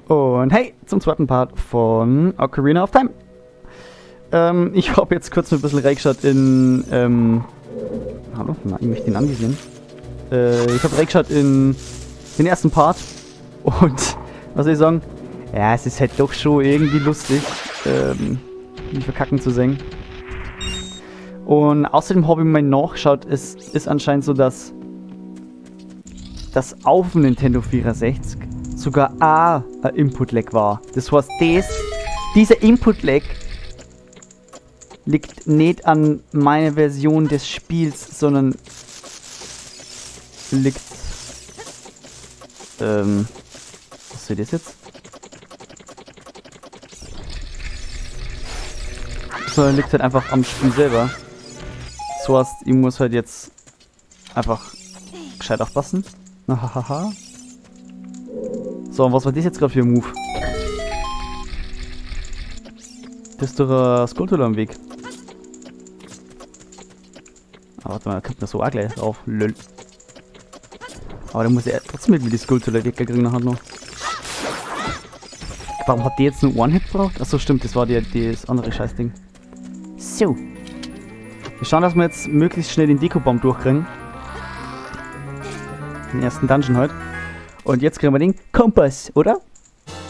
Und hey, zum zweiten Part von Ocarina of Time. Ich habe jetzt kurz ein bisschen reingeschaut in, hallo? Na, ich möchte ihn angesehen. Ich habe reingeschaut in den ersten Part. Und, was soll ich sagen? Ja, es ist halt doch schon irgendwie lustig, mich verkacken zu singen. Und außerdem habe ich mal nachgeschaut, es ist anscheinend so, dass das auf dem Nintendo 64 sogar auch ein Input-Lag war. Das heißt, dieser Input-Lag liegt nicht an meiner Version des Spiels, sondern liegt... was ist das jetzt? Sondern liegt halt einfach am Spiel selber. So heißt, ich muss halt jetzt einfach gescheit aufpassen. Hahaha. So, und was war das jetzt gerade für ein Move? Das ist doch ein Skulltula am Weg. Aber warte mal, da kommt man so auch gleich drauf. Lol. Aber dann muss er trotzdem irgendwie die Skulltula weggekriegt noch. Warum hat die jetzt nur One-Hit gebraucht? Achso, stimmt, das war das andere Scheißding. So. Wir schauen, dass wir jetzt möglichst schnell den Deko-Bomb durchkriegen. Den ersten Dungeon heute. Und jetzt kriegen wir den Kompass, oder?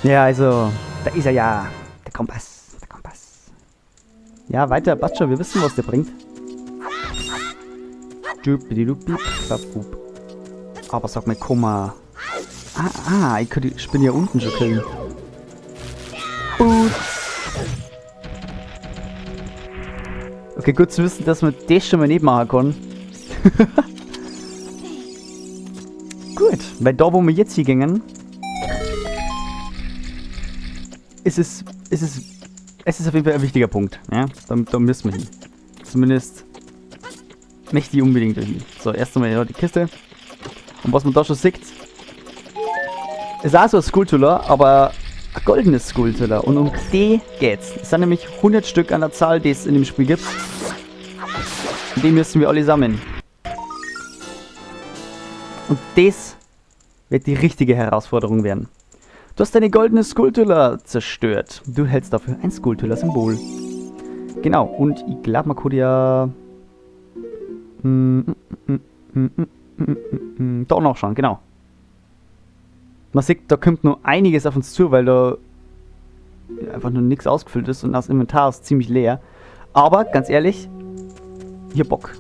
Ja, also, da ist er ja. Der Kompass. Der Kompass. Ja, weiter, passt schon, wir wissen, was der bringt. Aber sag mal, komm mal. Ich könnte die Spinne ja unten schon kriegen. Okay, gut zu wissen, dass man das schon mal nicht machen kann. Gut, weil da, wo wir jetzt hier gingen, ist es auf jeden Fall ein wichtiger Punkt. Ja? Da müssen wir hin. Zumindest möchte ich unbedingt dahin. So, erst einmal ja, die Kiste. Und was man da schon sieht, ist auch so ein Skulltula, aber ein goldenes Skulltula. Und um die geht's. Es sind nämlich 100 Stück an der Zahl, die es in dem Spiel gibt. Und die müssen wir alle sammeln. Und das wird die richtige Herausforderung werden. Du hast deine goldene Skulltula zerstört. Du hältst dafür ein Skulltula-Symbol. Genau, und ich glaube, man könnte ja... da nachschauen, genau. Man sieht, da kommt noch einiges auf uns zu, weil da einfach nur nichts ausgefüllt ist und das Inventar ist ziemlich leer. Aber, ganz ehrlich, ich hab Bock.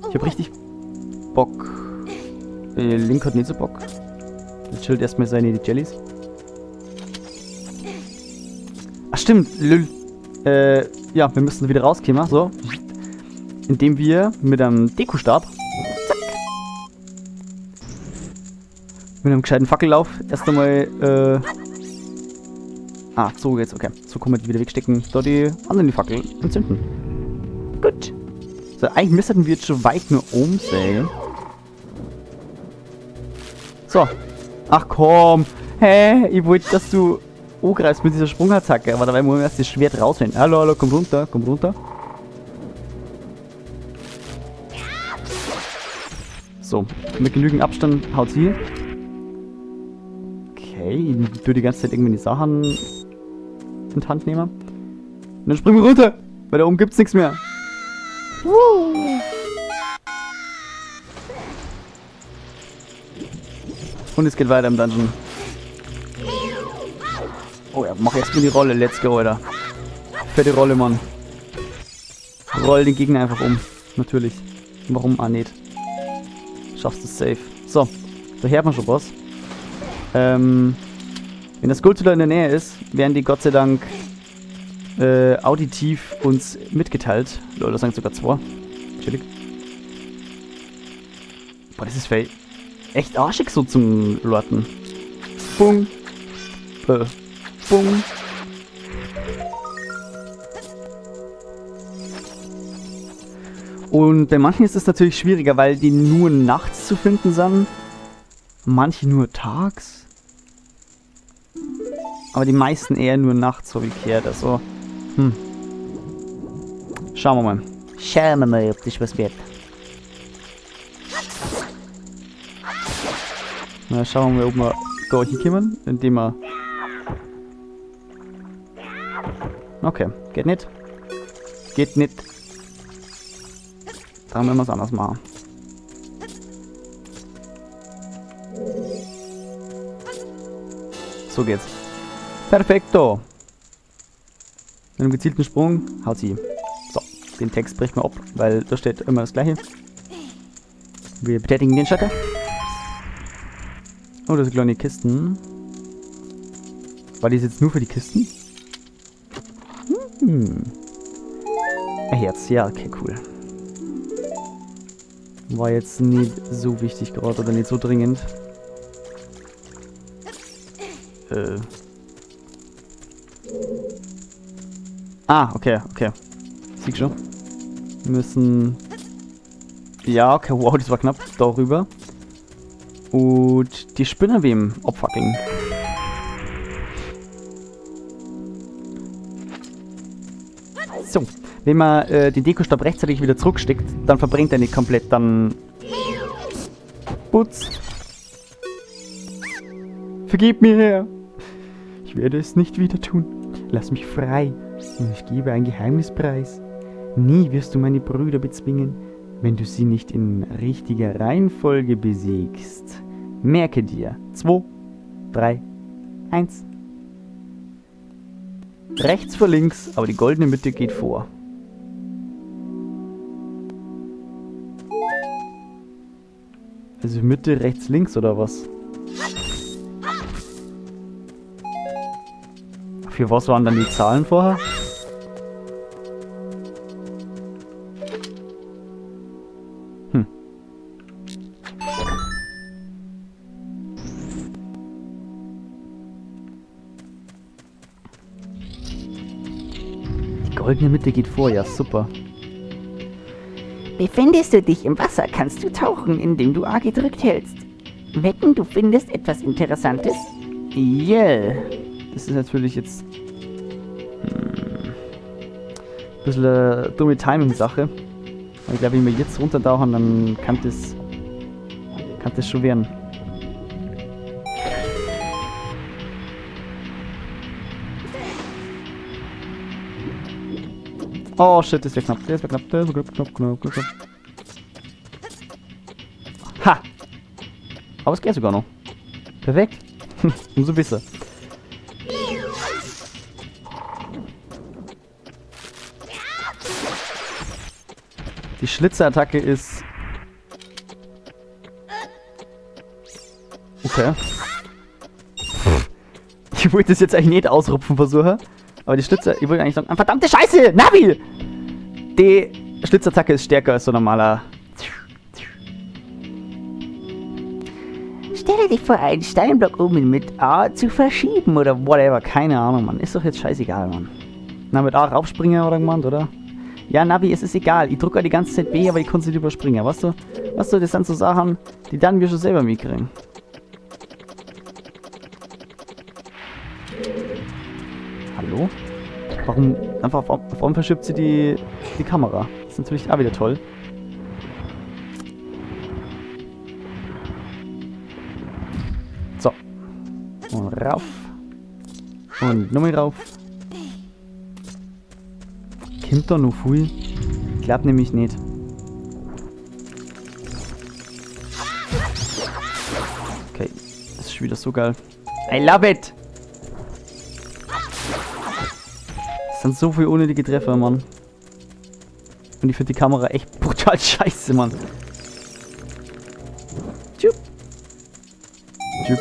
Ich hab richtig Bock. Link hat nicht so Bock. Jetzt chillt erstmal seine Jellies. Ach stimmt, lül. Ja, wir müssen wieder rauskommen, so. Indem wir mit einem Dekostab mit einem gescheiten Fackellauf erst einmal, so geht's, okay. So können wir die wieder wegstecken. Da die anderen Fackel entzünden. Gut. So, eigentlich müssten wir jetzt schon weit nur oben sein. So. Ach komm. Hä? Ich wollte, dass du angreifst mit dieser Sprungattacke. Aber dabei muss man erst das Schwert rausholen. Hallo, hallo, komm runter, komm runter. So, mit genügend Abstand haut sie. Okay, ich tue die ganze Zeit irgendwie die Sachen in die Hand nehmen. Und dann springen wir runter, weil da oben gibt's nichts mehr. Und es geht weiter im Dungeon. Oh ja, mach erstmal die Rolle, let's go, Alter. Fette Rolle, Mann. Roll den Gegner einfach um. Natürlich. Warum auch nicht? Schaffst du es safe. So, da hört man schon was. Wenn das Skulltula in der Nähe ist, werden die Gott sei Dank auditiv uns mitgeteilt. Lol, das sagen sogar zwei. Chillig. Boah, das ist echt arschig so zum Lorten. Bung. Bung. Und bei manchen ist es natürlich schwieriger, weil die nur nachts zu finden sind. Manche nur tags. Aber die meisten eher nur nachts, so wie gehört. Also, Schauen wir mal. Schauen wir mal, ob das was wird. Na, schauen wir mal, ob wir da hinkommen, indem wir Okay, geht nicht. Geht nicht. Dann müssen wir es anders machen. So geht's. Perfekto. Mit einem gezielten Sprung haut sie. So, den Text bricht man ab, weil da steht immer das gleiche. Wir betätigen den Schalter. Oh, das sind kleine Kisten. War die jetzt nur für die Kisten? Ein Herz, ja, okay, cool. War jetzt nicht so wichtig gerade oder nicht so dringend. Ah, okay, okay. Sieg schon. Wir müssen... Ja, okay, wow, das war knapp. Darüber. Und die Spinnerweben abfackeln. So, wenn man den Dekostab rechtzeitig wieder zurücksteckt, dann verbrennt er nicht komplett, dann... Putz. Vergib mir, Herr. Ich werde es nicht wieder tun. Lass mich frei und ich gebe ein Geheimnis preis. Nie wirst du meine Brüder bezwingen, wenn du sie nicht in richtiger Reihenfolge besiegst. Merke dir. 2, 3, 1. Rechts vor links, aber die goldene Mitte geht vor. Also Mitte, rechts, links oder was? Für was waren dann die Zahlen vorher? Die goldene Mitte geht vor, ja super. Befindest du dich im Wasser, kannst du tauchen, indem du A gedrückt hältst. Wetten, du findest etwas Interessantes? Yeah. Das ist natürlich jetzt ein bisschen eine dumme Timing-Sache. Aber ich glaube, wenn wir jetzt runtertauchen, dann kann das schon werden. Oh shit, das wäre knapp, das wäre knapp, das wäre knapp. Ha! Aber es geht sogar noch. Perfekt. Umso besser. Die Schlitzattacke ist... Okay. Ich wollte das jetzt eigentlich nicht ausrupfen versuchen. Aber die Schlitzer... Ich wollte eigentlich sagen... Verdammte Scheiße! Navi! Die Schlitzattacke ist stärker als so normaler... Stelle dich vor, einen Steinblock um mit A zu verschieben oder Whatever, keine Ahnung, Mann. Ist doch jetzt scheißegal, Mann. Na, mit A raufspringen oder gemeint, oder? Ja, Navi, es ist egal. Ich drücke die ganze Zeit B, aber ich kann sie nicht überspringen. Weißt du? Das sind so Sachen, die dann wir schon selber mitkriegen. Hallo? Warum verschiebt sie die Kamera? Das ist natürlich auch wieder toll. So. Und rauf. Und nochmal rauf. Kommt da noch viel? Ich glaube nämlich nicht. Okay, das ist wieder so geil. I love it! Das sind so viele unnötige Treffer, Mann. Und ich finde die Kamera echt brutal scheiße, Mann. Tschüpp. Tschüpp.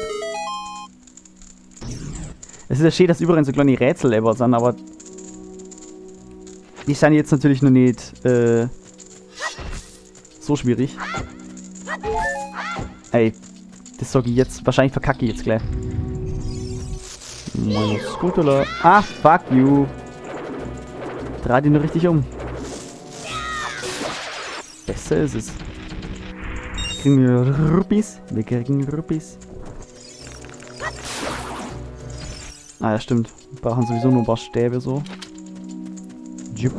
Es ist ja schön, dass überall so kleine Rätsel sind, aber die sind jetzt natürlich noch nicht so schwierig. Ey, das sage ich jetzt. Wahrscheinlich verkacke ich jetzt gleich. Meine Scooter. Ah, fuck you. Dreh die nur richtig um. Besser ist es. Kriegen wir Rupees? Wir kriegen Rupees. Ah ja, stimmt. Wir brauchen sowieso nur ein paar Stäbe so. Jupp.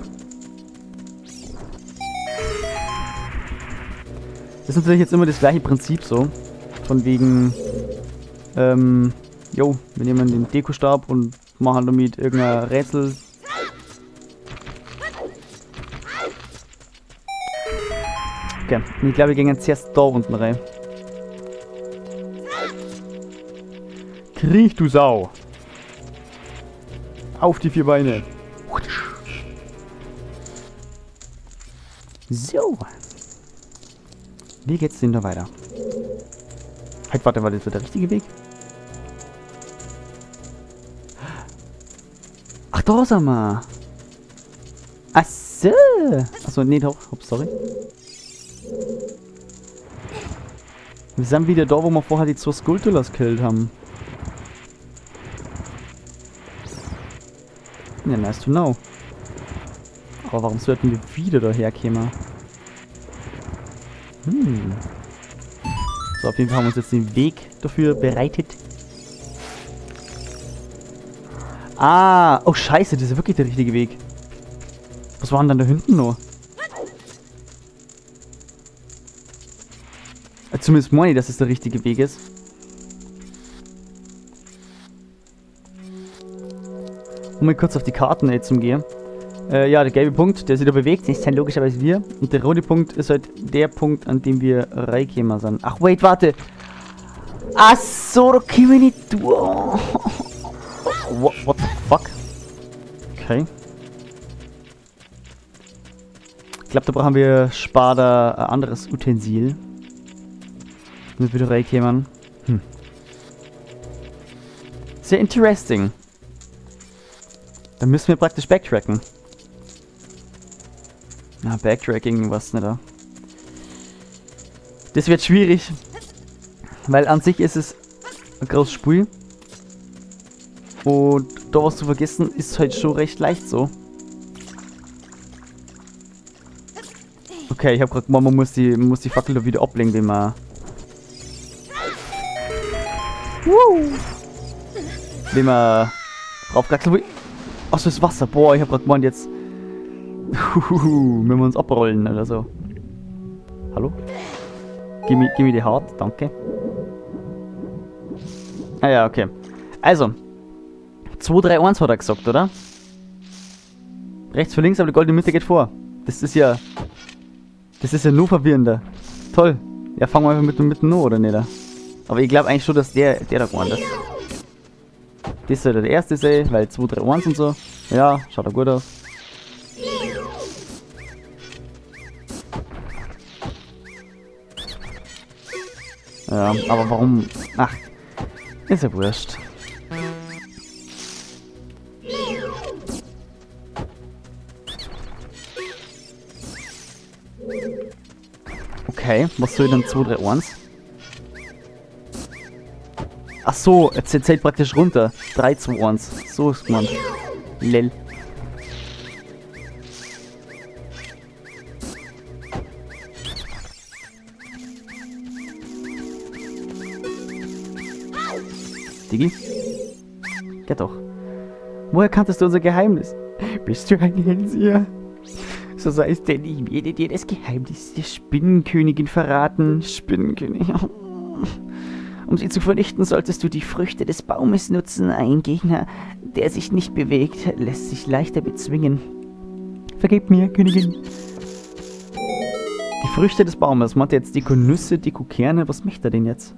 Das ist natürlich jetzt immer das gleiche Prinzip so. Von wegen, jo, wir nehmen den Dekostab und machen damit irgendein Rätsel Okay, und ich glaube, wir gehen jetzt zuerst da unten rein. Kriech, du Sau! Auf die 4 Beine! So. Wie geht's denn da weiter? Halt, warte, war das so der richtige Weg? Ach, da sind wir! Ach so! Achso, nee, doch. Ups, sorry. Wir sind wieder da, wo wir vorher die 2 Skulltulas gekillt haben. Ja, nice to know. Aber warum sollten wir wieder daher kommen? So, auf jeden Fall haben wir uns jetzt den Weg dafür bereitet. Ah, oh scheiße, das ist ja wirklich der richtige Weg. Was war denn dann da hinten noch? Zumindest meine ich, dass es der richtige Weg ist. Um mal kurz auf die Karten jetzt zu gehen. Ja, der gelbe Punkt, der sich da bewegt, ist dann logischerweise wir. Und der rote Punkt ist halt der Punkt, an dem wir reingekommen sind. Ach, wait, warte. Ach so, da können wir nicht durch. What the fuck? Okay. Ich glaube, da brauchen wir später ein anderes Utensil. Damit wir da reinkommen. Sehr interesting. Dann müssen wir praktisch backtracken. Na, Backtracking, was nicht da. Das wird schwierig. Weil an sich ist es ein großes Spiel. Und da was zu vergessen, ist halt schon recht leicht so. Okay, ich habe gerade gemeint, man muss die Fackel da wieder ablenken, wenn man... Wenn man draufkraxelt will. Achso, das Wasser. Boah, ich habe gerade gemeint jetzt... wenn wir uns abrollen oder so. Hallo? Gib mir die Hart, danke. Ah ja, okay. Also. 2, 3, 1 hat er gesagt, oder? Rechts für links, aber die goldene Mitte geht vor. Das ist ja... Das ist ja nur verwirrender. Toll. Ja, fangen wir einfach mit der Mitte an, oder nicht? Aber ich glaube eigentlich schon, dass der da gewonnen ist. Das sollte der erste sein, weil 2, 3, 1 und so. Ja, schaut ja gut aus. Ja, aber warum? Ach, ist ja wurscht. Okay, was soll denn 2, 3, 1? Ach so, jetzt zählt praktisch runter. 3, 2, 1. So ist man. Lel. Digi? Geht doch. Woher kanntest du unser Geheimnis? Bist du ein Hellseher? So sei es denn, ich werde dir das Geheimnis der Spinnenkönigin verraten. Spinnenkönig. Um sie zu vernichten, solltest du die Früchte des Baumes nutzen. Ein Gegner, der sich nicht bewegt, lässt sich leichter bezwingen. Vergib mir, Königin. Die Früchte des Baumes. Meint er jetzt Deko-Nüsse, Deko-Kerne? Was möchte er denn jetzt?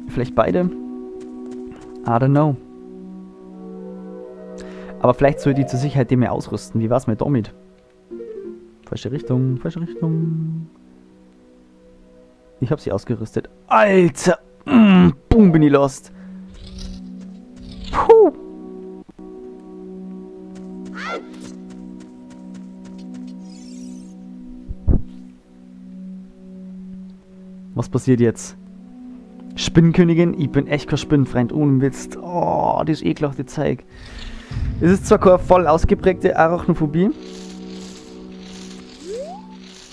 Vielleicht beide? I don't know. Aber vielleicht soll die zur Sicherheit die mehr ausrüsten. Wie war's mit damit? Falsche Richtung, falsche Richtung. Ich hab sie ausgerüstet. Alter! Boom, bin ich lost. Puh. Was passiert jetzt? Spinnenkönigin? Ich bin echt kein Spinnenfreund, ohne Witz. Oh, das ekelhafte Zeug. Es ist zwar keine voll ausgeprägte Arachnophobie.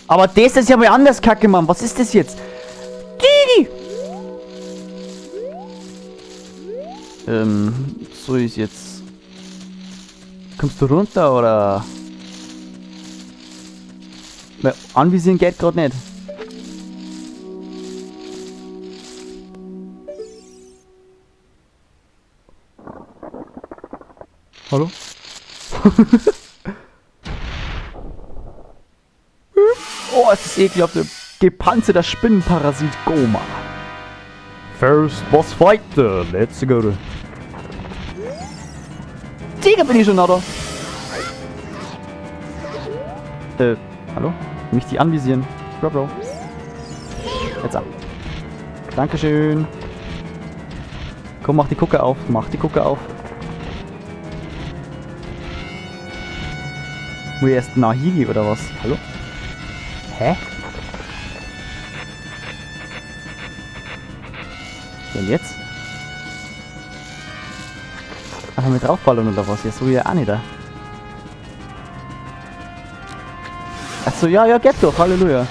Aber das ist ja mal anders, Kacke, Mann. Was ist das jetzt? Gigi! So ist jetzt. Kommst du runter oder? Weil anvisieren geht gerade nicht. Hallo? Oh, es ist ekelhaft. gepanzerter Spinnenparasit Goma. First Boss Fight, let's go. Digga, bin ich schon da. Hallo? Mich die anvisieren. Bro. Jetzt ab. Dankeschön. Komm, mach die Gucke auf. Mach die Gucke auf. Muss ich erst Nahigi oder was? Hallo? Hä? Und jetzt? Einfach mit draufballern oder was? Jetzt so ja auch nicht da. Achso, ja, geht doch. Halleluja.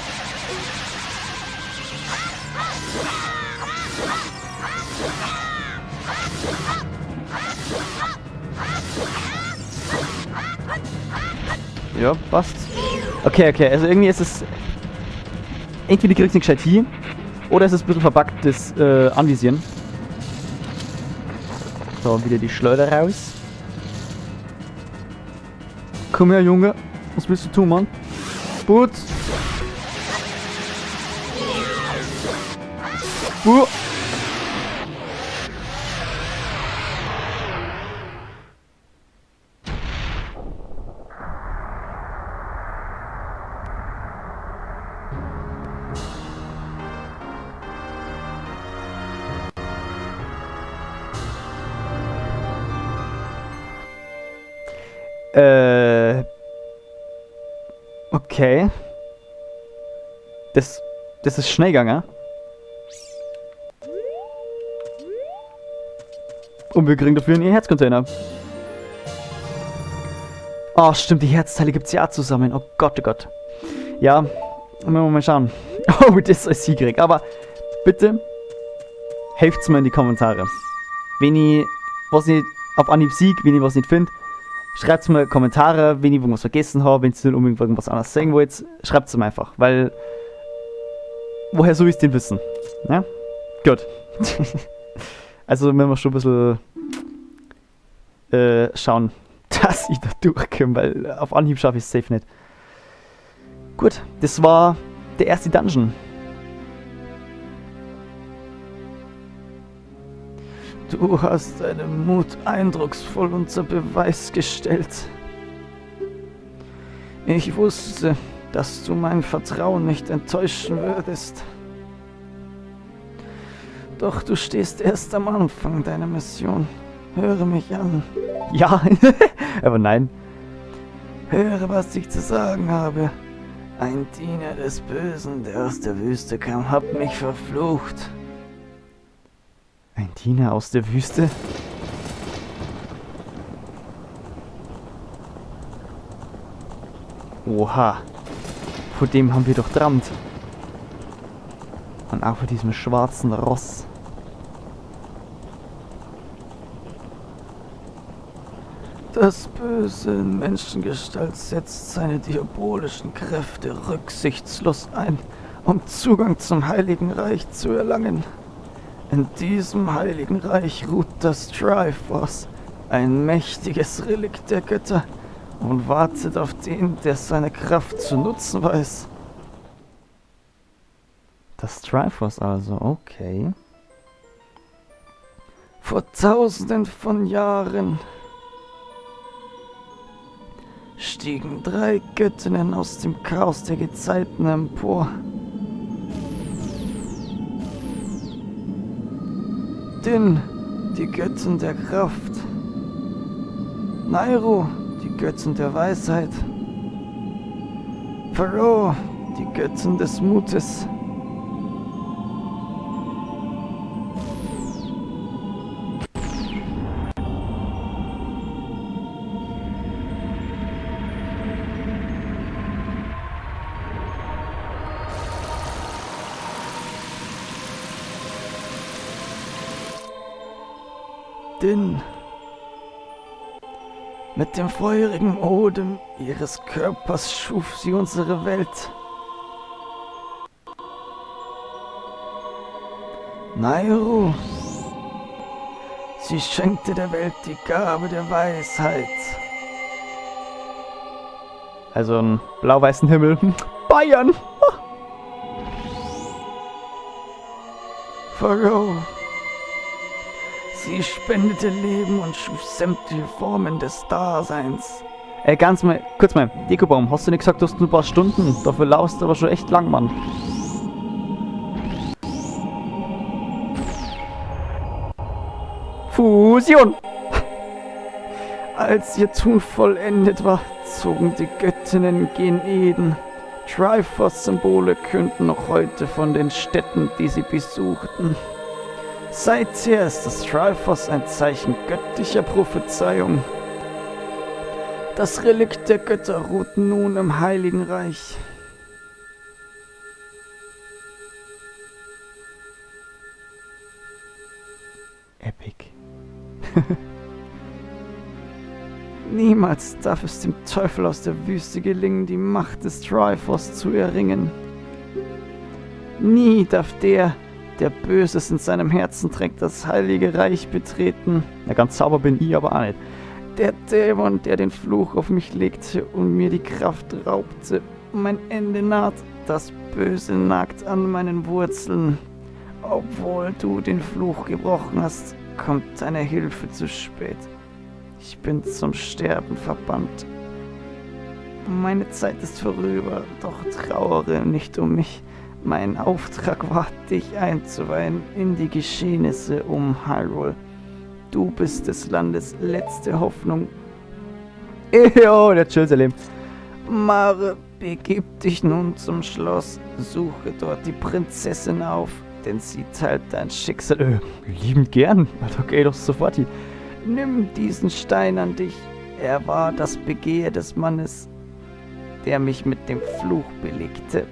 Ja, passt. Okay, also irgendwie ist es... Entweder kriegst du nicht gescheit hin, oder es ist ein bisschen verbacktes Anvisieren. So, wieder die Schleuder raus. Komm her, Junge. Was willst du tun, Mann? Gut. Okay. Das ist schnell gegangen. Und wir kriegen dafür einen Herzcontainer. Oh, stimmt, die Herzteile gibt's ja zusammen. Oh Gott, oh Gott. Ja, müssen wir mal schauen. Oh, das ist siegreich. Aber bitte, helft's mir in die Kommentare. Wenn ich was nicht auf Anhieb sieg, wenn ich was nicht finde, schreibt mir Kommentare, wenn ich irgendwas vergessen habe, wenn ihr unbedingt irgendwas anderes sagen wollt, schreibt es mir einfach, weil woher soll ich es denn wissen? Ja? Gut. Also müssen wir schon ein bisschen schauen, dass ich da durchkomme, weil auf Anhieb schaffe ich es safe nicht. Gut, das war der erste Dungeon. Du hast deinen Mut eindrucksvoll unter Beweis gestellt. Ich wusste, dass du mein Vertrauen nicht enttäuschen würdest. Doch du stehst erst am Anfang deiner Mission. Höre mich an. Ja, aber nein. Höre, was ich zu sagen habe. Ein Diener des Bösen, der aus der Wüste kam, hat mich verflucht. Ein Diener aus der Wüste? Oha. Vor dem haben wir doch drammt. Und auch vor diesem schwarzen Ross. Das Böse in Menschengestalt setzt seine diabolischen Kräfte rücksichtslos ein, um Zugang zum Heiligen Reich zu erlangen. In diesem Heiligen Reich ruht das Triforce, ein mächtiges Relikt der Götter, und wartet auf den, der seine Kraft zu nutzen weiß. Das Triforce also, okay. Vor Tausenden von Jahren stiegen 3 Göttinnen aus dem Chaos der Gezeiten empor. Din, die Göttin der Kraft. Nairu, die Göttin der Weisheit. Pharaoh, die Göttin des Mutes. Din. Mit dem feurigen Odem ihres Körpers schuf sie unsere Welt. Nairu. Sie schenkte der Welt die Gabe der Weisheit. Also einen blau-weißen Himmel. Bayern! Pharaoh. Sie spendete Leben und schuf sämtliche Formen des Daseins. Kurz mal, Dekobaum, hast du nicht gesagt, du hast nur ein paar Stunden? Dafür laufst du aber schon echt lang, Mann. Fusion! Als ihr Tun vollendet war, zogen die Göttinnen gen Eden. Triforce-Symbole künden noch heute von den Städten, die sie besuchten. Seither ist das Triforce ein Zeichen göttlicher Prophezeiung. Das Relikt der Götter ruht nun im Heiligen Reich. Epic. Niemals darf es dem Teufel aus der Wüste gelingen, die Macht des Triforce zu erringen. Nie darf der Böses in seinem Herzen trägt, das Heilige Reich betreten. Ja, ganz sauber bin ich aber auch nicht. Der Dämon, der den Fluch auf mich legte und mir die Kraft raubte. Mein Ende naht, das Böse nagt an meinen Wurzeln. Obwohl du den Fluch gebrochen hast, kommt deine Hilfe zu spät. Ich bin zum Sterben verbannt. Meine Zeit ist vorüber, doch trauere nicht um mich. Mein Auftrag war, dich einzuweihen in die Geschehnisse um Hyrule. Du bist des Landes letzte Hoffnung. Jo, der Jerusalem. Mare, begib dich nun zum Schloss. Suche dort die Prinzessin auf, denn sie teilt dein Schicksal. Liebend gern. Okay, doch sofort hier. Nimm diesen Stein an dich. Er war das Begehr des Mannes, der mich mit dem Fluch belegte.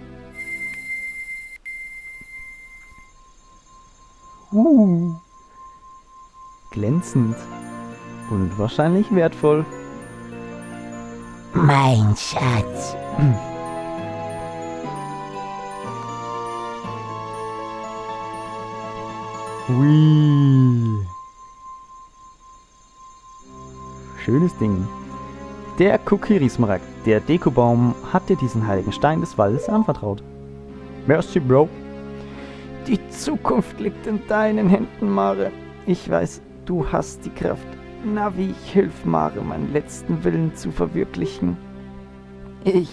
Glänzend und wahrscheinlich wertvoll. Mein Schatz. Ui. Schönes Ding. Der Kokiri-Smaragd, der Dekobaum, hat dir diesen heiligen Stein des Waldes anvertraut. Merci, Bro. Die Zukunft liegt in deinen Händen, Mare. Ich weiß, du hast die Kraft. Navi, hilf Mare, meinen letzten Willen zu verwirklichen. Ich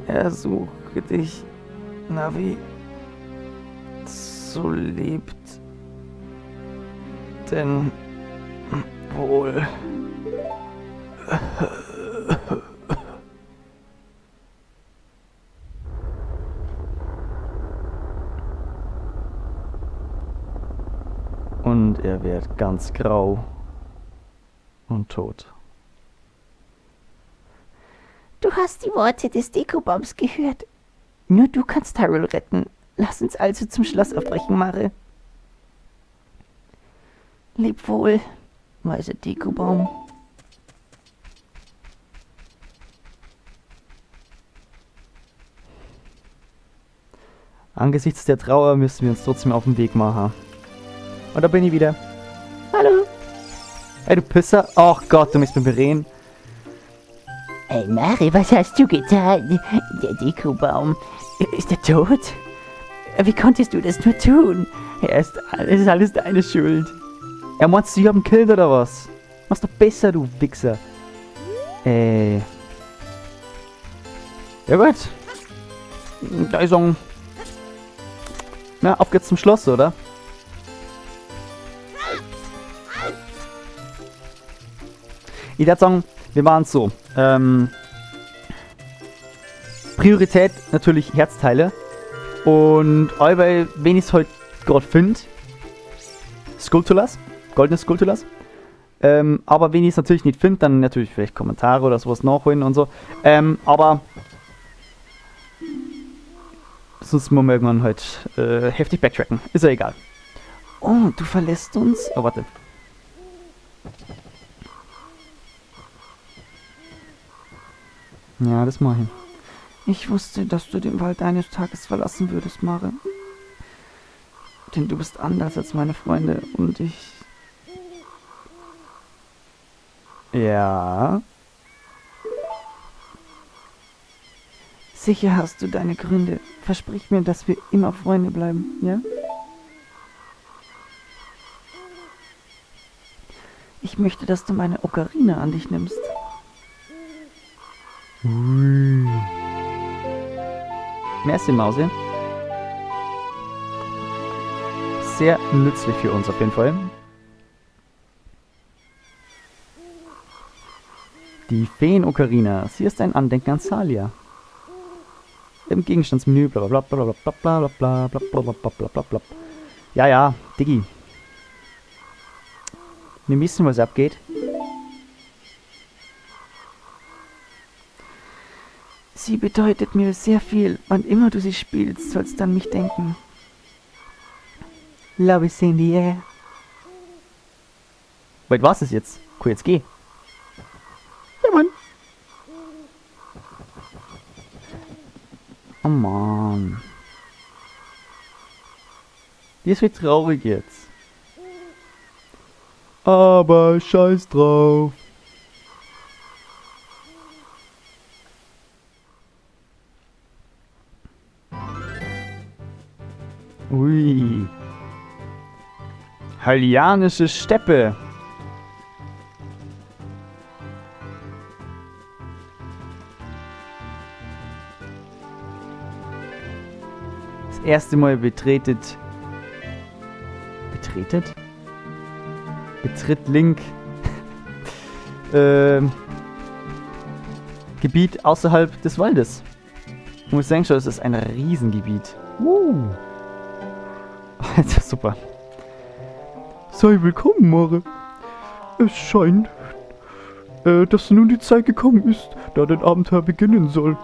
ersuche dich, Navi. So lebt denn wohl. Und er wird ganz grau und tot. Du hast die Worte des Dekobaums gehört. Nur du kannst Hyrule retten. Lass uns also zum Schloss aufbrechen, Mare. Leb wohl, weiser Dekobaum. Angesichts der Trauer müssen wir uns trotzdem auf den Weg machen. Und da bin ich wieder. Hallo. Hey, du Pisser. Ach Gott, du musst mir bereden. Hey Mare, was hast du getan? Der Dekobaum. Ist er tot? Wie konntest du das nur tun? Es ist alles deine Schuld. Er meinst du, ich hab ihn killt oder was? Mach's doch besser, du Wichser. Ja gut. Da ist er. Na, auf geht's zum Schloss, oder? Ich würde sagen, wir machen es so. Priorität natürlich Herzteile. Und allweil, wenn ich es halt gerade finde, Skulltulas, goldene Skulltulas. Aber wenn ich es natürlich nicht finde, dann natürlich vielleicht Kommentare oder sowas nachholen und so. Aber sonst muss man irgendwann halt heftig backtracken. Ist ja egal. Oh, du verlässt uns? Oh, warte. Ja, das mache ich. Ich wusste, dass du den Wald eines Tages verlassen würdest, Mare. Denn du bist anders als meine Freunde und ich... Ja... Sicher hast du deine Gründe. Versprich mir, dass wir immer Freunde bleiben, ja? möchte, dass du meine Ocarina an dich nimmst. Ui. Merci, Mausi. Sehr nützlich für uns auf jeden Fall. Die Feen-Ocarina. Sie ist ein Andenken an Salia. Im Gegenstandsmenü, bla bla bla bla bla bla bla bla bla bla bla bla bla. Ja, ja, Diggi. Wir wissen, was abgeht. Sie bedeutet mir sehr viel. Wann immer du sie spielst, sollst du an mich denken. Love is in the air. Wait, was ist jetzt? Cool, jetzt geh. Ja, Mann. Oh Mann. Die ist wie traurig jetzt. Aber scheiß drauf. Ui. Hallianische Steppe. Das erste Mal betritt Link Gebiet außerhalb des Waldes. Ich muss sagen, schon, es ist ein Riesengebiet. Das ist super. Sei willkommen, Mare. Es scheint, dass nun die Zeit gekommen ist, da dein Abenteuer beginnen soll.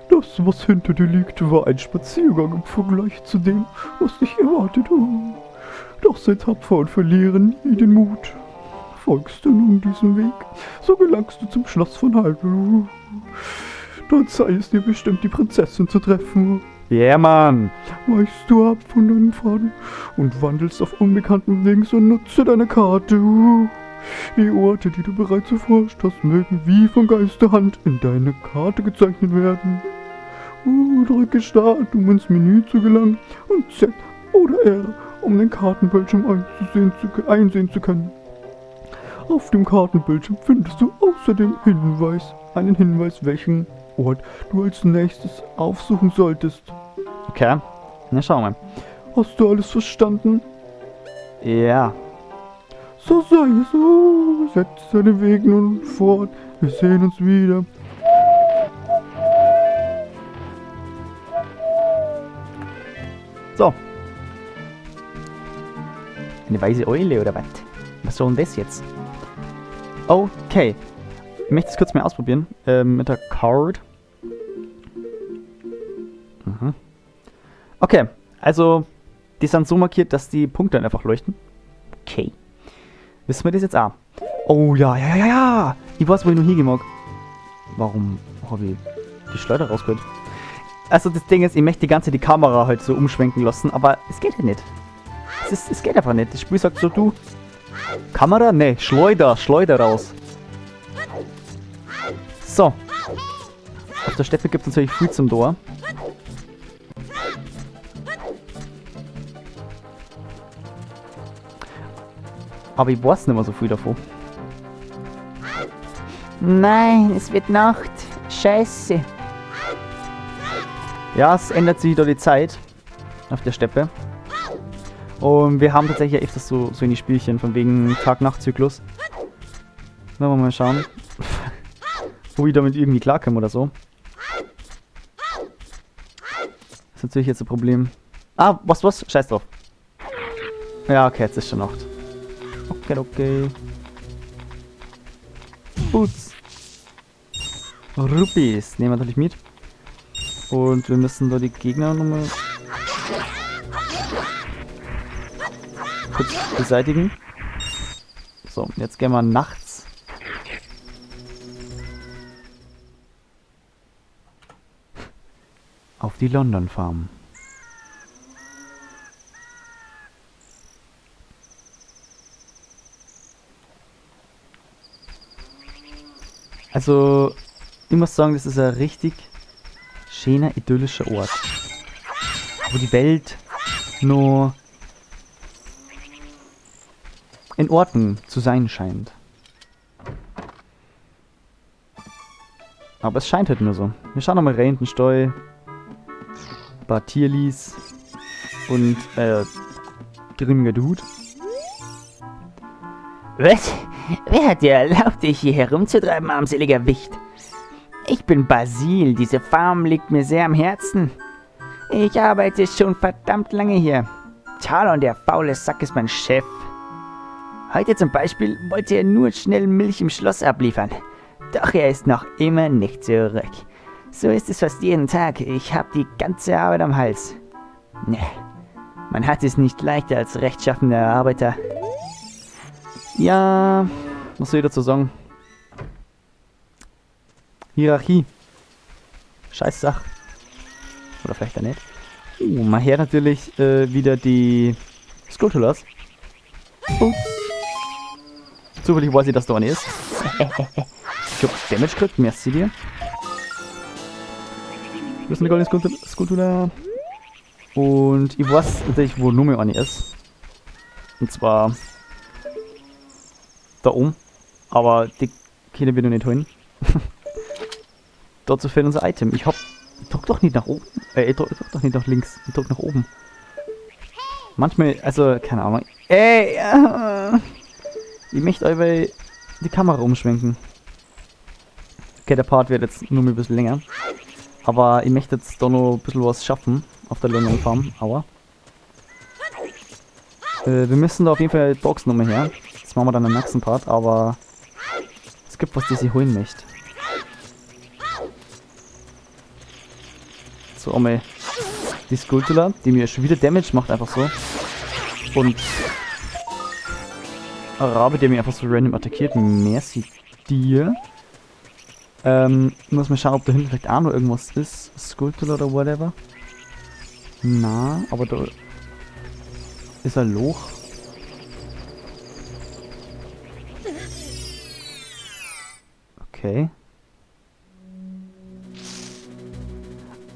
Das, was hinter dir liegt, war ein Spaziergang im Vergleich zu dem, was dich erwartet. Doch sei tapfer und verliere nie den Mut. Folgst du nun diesem Weg, so gelangst du zum Schloss von Hyrule. Dort sei es dir bestimmt, die Prinzessin zu treffen. Yeah, Mann. Weichst du ab von deinen Pfaden und wandelst auf unbekannten Wegen, so nutze deine Karte. Die Orte, die du bereits erforscht hast, mögen wie von Geisterhand in deine Karte gezeichnet werden. Drücke Start, um ins Menü zu gelangen, und Z oder R, um den Kartenbildschirm einsehen zu können. Auf dem Kartenbildschirm findest du außerdem einen Hinweis, welchen Ort du als nächstes aufsuchen solltest. Okay, na schauen wir mal. Hast du alles verstanden? Ja. So sei es so, setz deine Wege nun fort, wir sehen uns wieder. So. Eine weiße Eule oder was? Was soll denn das jetzt? Okay. Ich möchte es kurz mal ausprobieren. Mit der Card. Mhm. Okay. Also, die sind so markiert, dass die Punkte dann einfach leuchten. Okay. Wissen wir das jetzt auch? Oh ja, ja. Ich weiß, wo ich noch hingehen mag. Warum habe ich die Schleuder rausgeholt? Also das Ding ist, ich möchte die ganze Kamera halt so umschwenken lassen, aber es geht ja nicht. Es geht einfach nicht. Das Spiel sagt so, du... Kamera? Ne, Schleuder raus. So. Auf der Steppe gibt es natürlich viel zum Tor. Aber ich weiß nicht mehr so viel davon. Nein, es wird Nacht. Scheiße. Ja, es ändert sich da die Zeit auf der Steppe. Und wir haben tatsächlich öfters so in die Spielchen von wegen Tag-Nacht-Zyklus. Wollen wir mal schauen, wo ich damit irgendwie klarkomme oder so. Das ist natürlich jetzt ein Problem. Ah, was? Scheiß drauf. Ja, okay, jetzt ist schon Nacht. Okay. Boots. Rupees nehmen wir natürlich mit. Und wir müssen da die Gegner nochmal kurz beseitigen. So, jetzt gehen wir nachts. Auf die London Farm. Also, ich muss sagen, das ist ein richtig schöner, idyllischer Ort. Wo die Welt nur in Ordnung zu sein scheint. Aber es scheint halt nur so. Wir schauen nochmal rein in den Stall. Ein paar Tierlis. Und, grimmiger Dude. Was? Wer hat dir erlaubt, dich hier herumzutreiben, armseliger Wicht? Ich bin Basil, diese Farm liegt mir sehr am Herzen. Ich arbeite schon verdammt lange hier. Talon, der faule Sack, ist mein Chef. Heute zum Beispiel wollte er nur schnell Milch im Schloss abliefern. Doch er ist noch immer nicht zurück. So ist es fast jeden Tag. Ich habe die ganze Arbeit am Hals. Ne, man hat es nicht leichter als rechtschaffender Arbeiter. Ja, was soll ich dazu sagen? Hierarchie. Scheiß Sache. Oder vielleicht auch nicht. Man hört natürlich wieder die Skulltulas. Oh. Zufällig weiß ich, dass da eine ist. Ich hab Damage gekriegt, merci dir. Das ist eine goldene Skulltula. Und ich weiß natürlich, wo Nummer eine ist. Und zwar da oben. Aber die können wir noch nicht holen. Dazu fehlt unser Item. Ich drück doch nicht nach oben. Ich drück doch nicht nach links. Ich drück nach oben. Manchmal, also, keine Ahnung. Ey! Ich möchte einfach die Kamera umschwenken. Okay, der Part wird jetzt nur ein bisschen länger. Aber ich möchte jetzt da noch ein bisschen was schaffen auf der längeren Farm. Aua. Wir müssen da auf jeden Fall Dogs nochmal her. Das machen wir dann im nächsten Part, aber es gibt was, das ich holen möchte. So, einmal die Skulltula, die mir schon wieder Damage macht, einfach so. Und Arabe, der mir einfach so random attackiert. Merci dir. Muss mal schauen, ob da hinten vielleicht auch noch irgendwas ist. Skulltula oder whatever. Na, aber da ist ein Loch. Okay.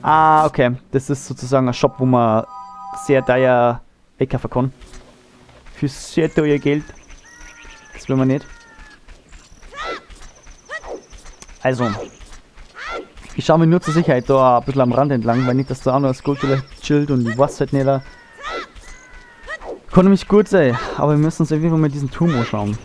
Ah, okay. Das ist sozusagen ein Shop, wo man sehr teuer einkaufen kann. Für sehr teuer Geld. Das will man nicht. Also. Ich schaue mir nur zur Sicherheit da ein bisschen am Rand entlang, weil nicht, dass da auch noch das Skulltula chillt und ich weiß halt nicht. Kann nämlich gut sein, aber wir müssen uns irgendwie mal diesen Turm anschauen.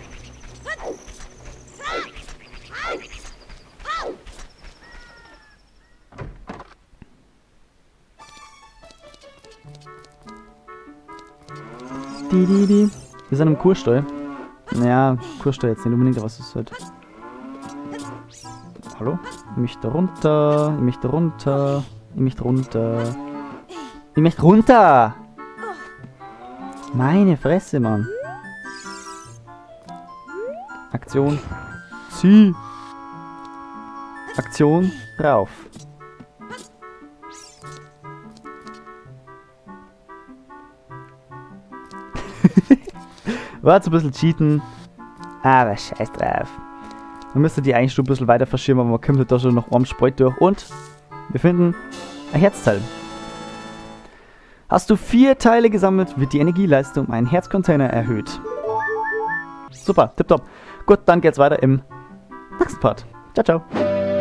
Wir sind im Kurstall. Naja, Kurstall jetzt nicht unbedingt, aber was ist halt. Hallo? Ich möchte runter. Ich möchte runter. Ich möchte runter. Ich möchte runter! Meine Fresse, Mann. Aktion. Zieh! Aktion. Rauf. War jetzt ein bisschen cheaten. Aber scheiß drauf. Man müsste die eigentlich schon ein bisschen weiter verschieben, aber man kommt halt da schon noch einem Spalt durch. Und wir finden ein Herzteil. Hast du 4 Teile gesammelt, wird die Energieleistung um einen Herzcontainer erhöht. Super, tipptopp. Gut, dann geht's weiter im nächsten Part. Ciao, ciao.